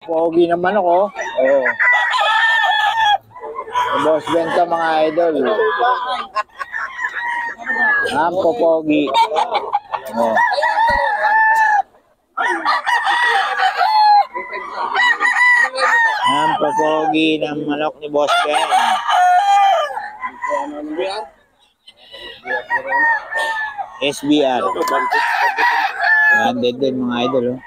Pogi naman ako. Oh. Boss Benta mga idol. Pogi. Oh. Pogi ng manok ni Boss Ben. SBR. Banded din mga idol. Oh.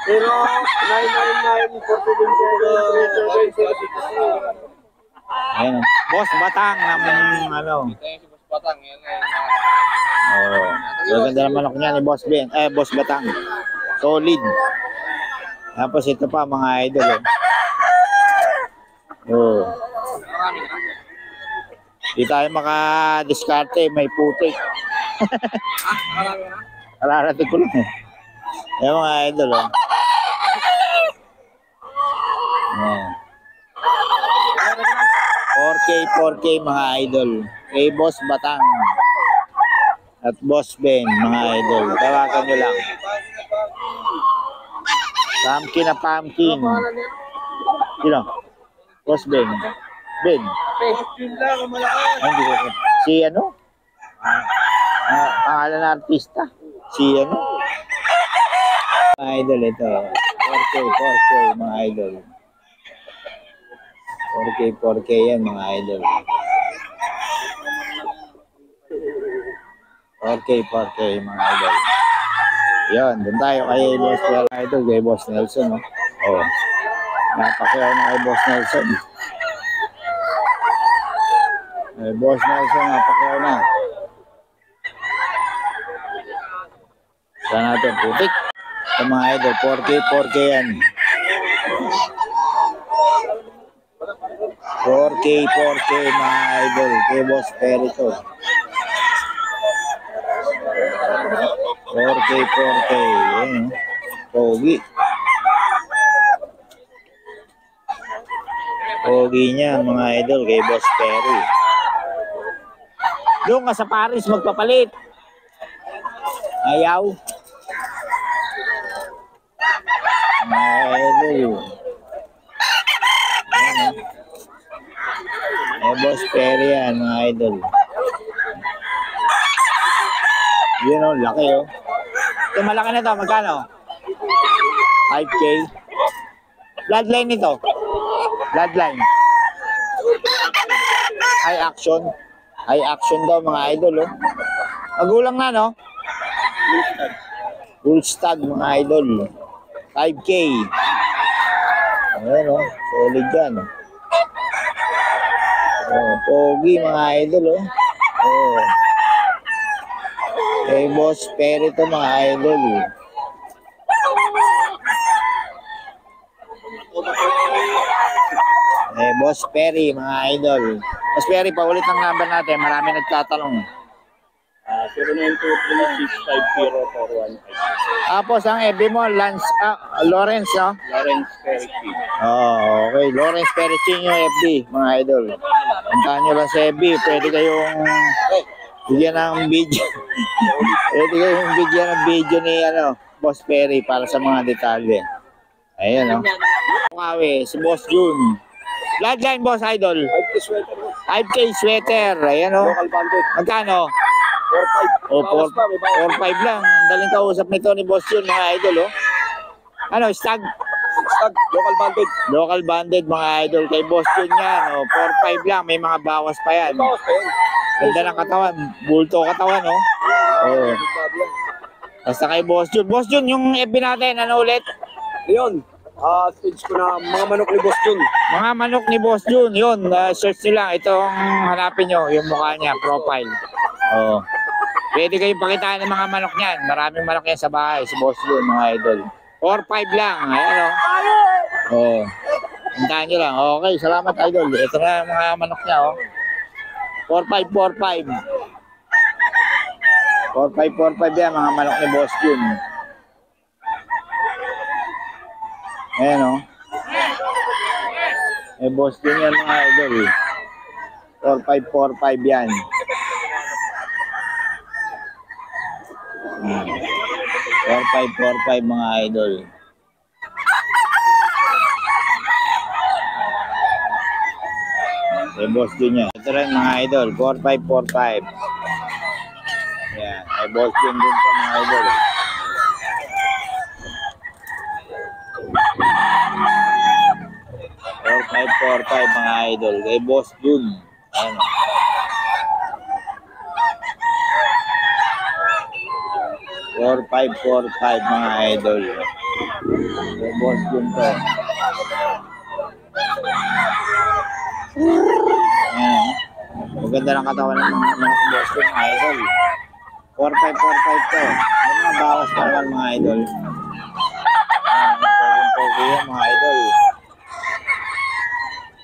0999-42-777. Ayan o. Boss Batang ng ano. Oh. Maganda ng manok niya ni Boss Ben. Boss Batang. Solid. Tapos ito pa mga idol. Oh. Di tayo maka-diskarte. May putik. Kararating ko lang eh. Ayan mga idol. Oh. Oh. 4K mga idol. Kay Boss Batang at Boss Ben mga idol. Tawagan nyo lang. Pumpkin na pumpkin. Sino? Boss Ben. Ben. Hindi ko. Si ano? Pangalan na artista. Si ano? Mga idol ito. 4K mga idol. 4K yan mga idol. 4K mga idol. Yan, doon tayo kay Boss Idol, kay Boss Nelson. No? Oh. Napakyaw na kay Boss Nelson. Boss Nelson, napakyaw na. Saan natin, putik. Sa mga idol, 4K yan. 4K mga idol, kay Boss Perito. 4K yan. Pogi. Pogi niya mga idol, kay Boss Perry. Doon ka sa Paris magpapalit. Ayaw. Mga idol. Boss Perry yan mga idol. Yun o, laki o. Ito malaki na to, magkano? 5K. Bloodline nito. Bloodline. High action daw mga idol o. Magulang na no? Full stag mga idol. 5K. Ayan o, solid yan. Oh, pogi mga idol oh. Oh. Kay Boss Perito mga idol. Boss Perry mga idol. Boss Perry, paulit ang number natin. Marami nagtatanong. 0923-650-4156. Tapos ang FB mo, Lawrence, no? Lawrence Perichin. Oh, okay. Lawrence Perichin yung FB, mga idol. Puntahan nyo lang sa FB. Pwede kayong bigyan ng video. Pwede kayong bigyan ng video ni Boss Perry para sa mga detalye. Ayan, no? Kawi, si Boss June. Bloodline, Boss Idol. 5K sweater. Ayan, no? Magkano? 4.5. Oh, 4.5 lang. Daling kausap nito ni Boss June, mga idol, oh. Ano, stag? Stag, local banded. Local banded, mga idol. Kay Boss June yan, oh. 4.5 lang. May mga bawas pa yan. Ganda ng katawan. Bulto katawan, oh. Oh. Basta kay Boss June. Boss June, yung FB natin, ano ulit? Yun. Stage ko na mga manok ni Boss June. Mga manok ni Boss June, yun. Search nyo lang. Itong hanapin nyo, yung mukha niya, profile. Oh. Pwede kayong pakitaan ng mga manok niyan. Maraming manok yan sa bahay. Si Boss June, mga idol. 4.5 lang. Ayan, oh. Oh. Hintahan nyo lang. Okay, salamat, idol. Ito na ang mga manok niya, oh. 4.5 yan, mga manok ni Boss June. Ayan, oh. Boss June yan, mga idol. 4.5 yan. 4.5 mga idol. Kay Boss Jun yan. Ito rin mga idol, 4545. Yan, kay Boss Jun din po mga idol. Mga idol, kay Boss Jun. Ayan. 4545 mga idol. Kay Boss Jun to. Ayan. Maganda ng katawan ng mga Boss Jun mga idol. 4545 to. May mga bawas pa naman mga idol. Pogi yan mga idol.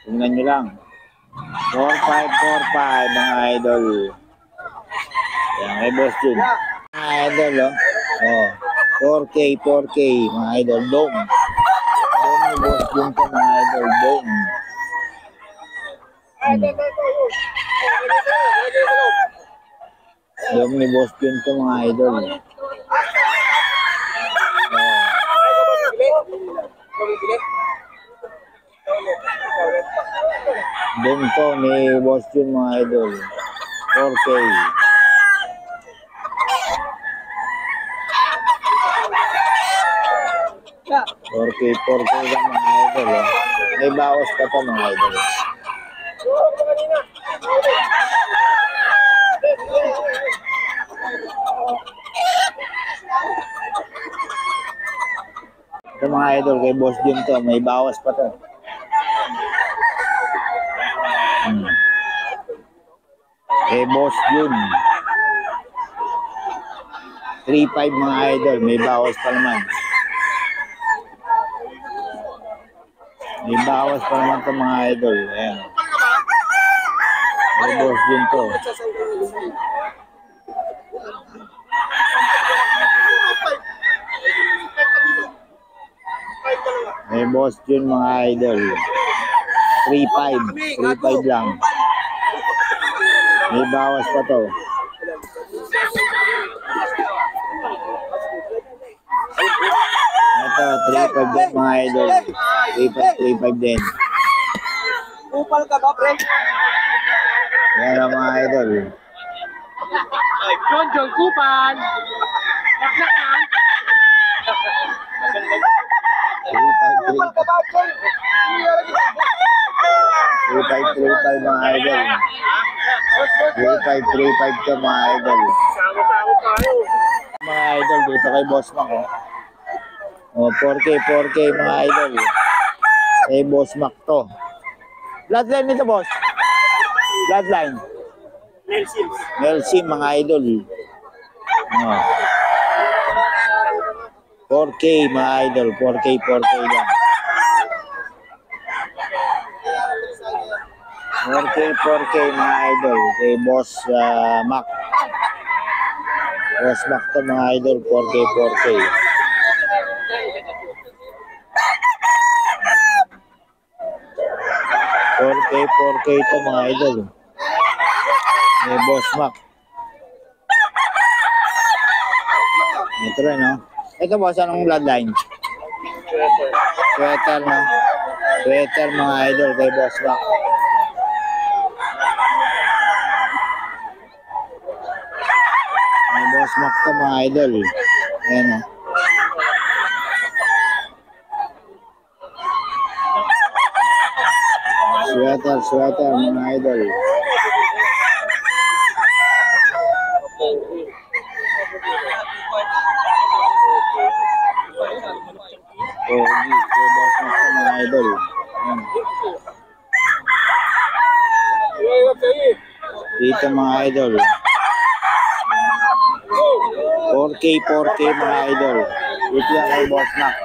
Tingnan nyo lang. 4545 mga idol. Yan, may Boss Jun. Mga idol, oh. Oh, 4K, 4K, mga idol. Dome. Dome ni Boss Jun to mga idol. Dome. Dome ni Boss Jun to mga idol. Dome to ni Boss Jun mga idol. 4K. 4K, 4K lang mga idol. Oh. May bawas pa to mga idol. Ito mga idol, kay Boss Jun to. May bawas pa to. Kay Boss Jun. 3.5 mga idol. May bawas pa naman. May bawas pa naman ito mga idol. Ayan. May Boss Jun to. May Boss Jun mga idol. 3.5. 3.5 lang. May bawas pa to. Ito, 3.5 din mga idol. 3.5 din. Upal ka ba, pre? Yan ang mga idol. John Kupal. Naknakan. 3.5 ka ba, John? 3.5 mga idol. 3.5 to mga idol. Sama-sama tayo. Mga idol, dito kay Boss Mac. Oh, 4K mga idol. Kay Boss Mac to. Bloodline nito, boss. Bloodline. Nelsim mga idol. Oh. 4K mga idol. 4K lang. 4K mga idol. Kay Boss Mac. Boss Mac to mga idol. 4K. 4K to mga idol. May Boss Mac. Ito rin, no? Ito, boss, anong bloodline? Sweater, no? Sweater mga idol kay Boss Mac. May Boss Mac to mga idol. Ayan, no? Sweater mga idol. Pogi, kay Boss Mac to mga idol. Ayan. Dito mga idol. 4K mga idol. Dito yan kay Boss Mac.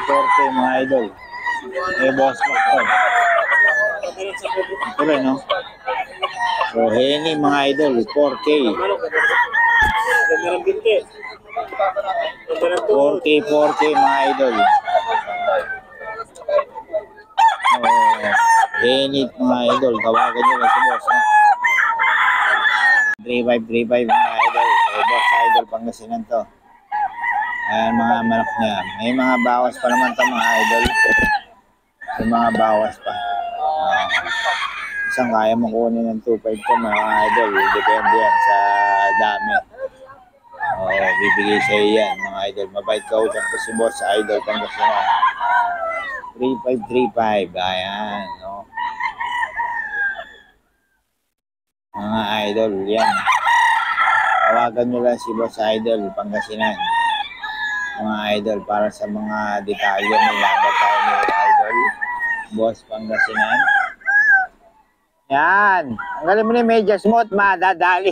4K mga idol. Kay Boss Mac to. Ito rin, no? So, Henny mga idol. 4K. 4K mga idol. Henny mga idol. Tawagan nyo lang si Boss Mac. 35 mga idol. Kay Boss Idol Pangasinan to. Ayan mga manok niya. May mga bawas pa naman to mga idol. May mga bawas pa. Isang kaya mo kunin ng 2.5 ko mga idol. Depende yan sa dami. Bibigay sa iyo yan mga idol. Mabait ka usap ko si Boss Idol Pangasinan. 3535. Ayan, no? Mga idol, yan. Tawagan nyo lang si Boss Idol Pangasinan. Mga idol, para sa mga detalye may number tayo ni Idol Boss Pangasinan. Yan. Ang galing mo na yung medyas mo at madadali.